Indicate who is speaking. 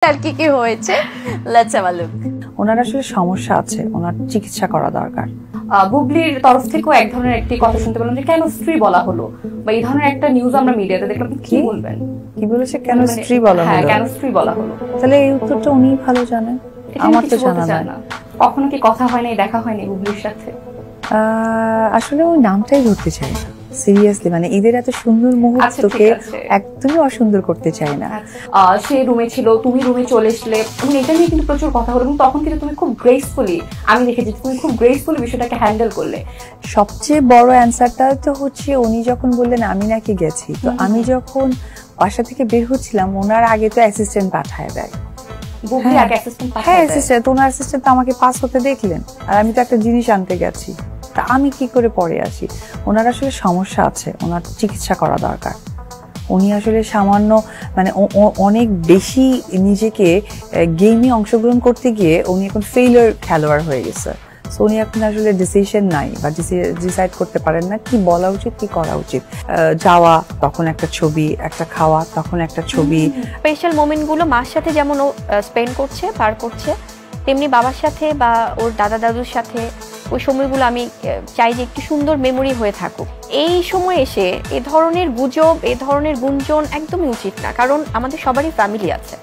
Speaker 1: আর কি হয়েছে let's have a look.
Speaker 2: ওনার আসলে সমস্যা আছে, ওনার চিকিৎসা করা দরকার।
Speaker 3: বুবলির তরফ থেকেও এক ধরনের একটি কথা শুনতে পেলাম যে কেন স্ত্রী বলা হলো, বা এই ধরনের একটা নিউজ আমরা মিডিয়াতে দেখলাম, কি বলবেন?
Speaker 2: কি বলেছে? কেন স্ত্রী বলা হলো?
Speaker 3: হ্যাঁ, কেন স্ত্রী বলা হলো?
Speaker 2: তাহলে এই উত্তরটা উনিই ভালো জানেন, আমার তো জানা নাই।
Speaker 3: কখনো কি কথা হয় নাই, দেখা হয়নি বুবলির সাথে?
Speaker 2: আসলে ওই নামটাই ধরতে চাই না সিরিয়াসলি, মানে ঈদের এত সুন্দর মুহূর্তকে একদমই অসুন্দর করতে চাই না।
Speaker 3: সে রুমে ছিল, তুমি রুমে চলে আসলে, এবং এটা নিয়ে কিন্তু প্রচুর কথা হলো, এবং তখন কিন্তু তুমি খুব গ্রেসফুলি, আমি দেখেছি তুমি খুব গ্রেসফুলি বিষয়টাকে হ্যান্ডেল করলে।
Speaker 2: সবচেয়ে বড় অ্যান্সারটা তো হচ্ছে উনি যখন বললেন আমি নাকি গেছি, তো আমি যখন বাসা থেকে বের হচ্ছিলাম ওনার আগে তো অ্যাসিস্ট্যান্ট পাঠায় দেয়।
Speaker 3: হ্যাঁ,
Speaker 2: অ্যাসিস্ট্যান্ট, ওনার অ্যাসিস্ট্যান্ট তো আমাকে পাস হতে দেখলেন, আর আমি তো একটা জিনিস আনতে গেছি, তা আমি কি করে পরে আসি? ওনার আসলে সমস্যা আছে, ওনার চিকিৎসা করা দরকার। উনি আসলে সামান্য মানে অনেক বেশি নিজেকে গেমে অংশগ্রহণ করতে গিয়ে উনি এখন ফেইলিওর খেলোয়াড় হয়ে গেছে। সো উনি এখন আসলে ডিসিশন নাই বা ডিসাইড করতে পারেন না কি বলা উচিত কি করা উচিত। যাওয়া তখন একটা ছবি, একটা খাওয়া তখন একটা ছবি।
Speaker 1: স্পেশাল মোমেন্টগুলো মার সাথে যেমন ও স্পেন্ড করছে, পার করছে, তেমনি বাবার সাথে বা ওর দাদা দাদুর সাথে ওই সময়গুলো আমি চাই যে একটু সুন্দর মেমোরি হয়ে থাকুক। এই সময় এসে এ ধরনের গুজব, এ ধরনের গুঞ্জন একদমই উচিত না, কারণ আমাদের সবারই ফ্যামিলি আছে।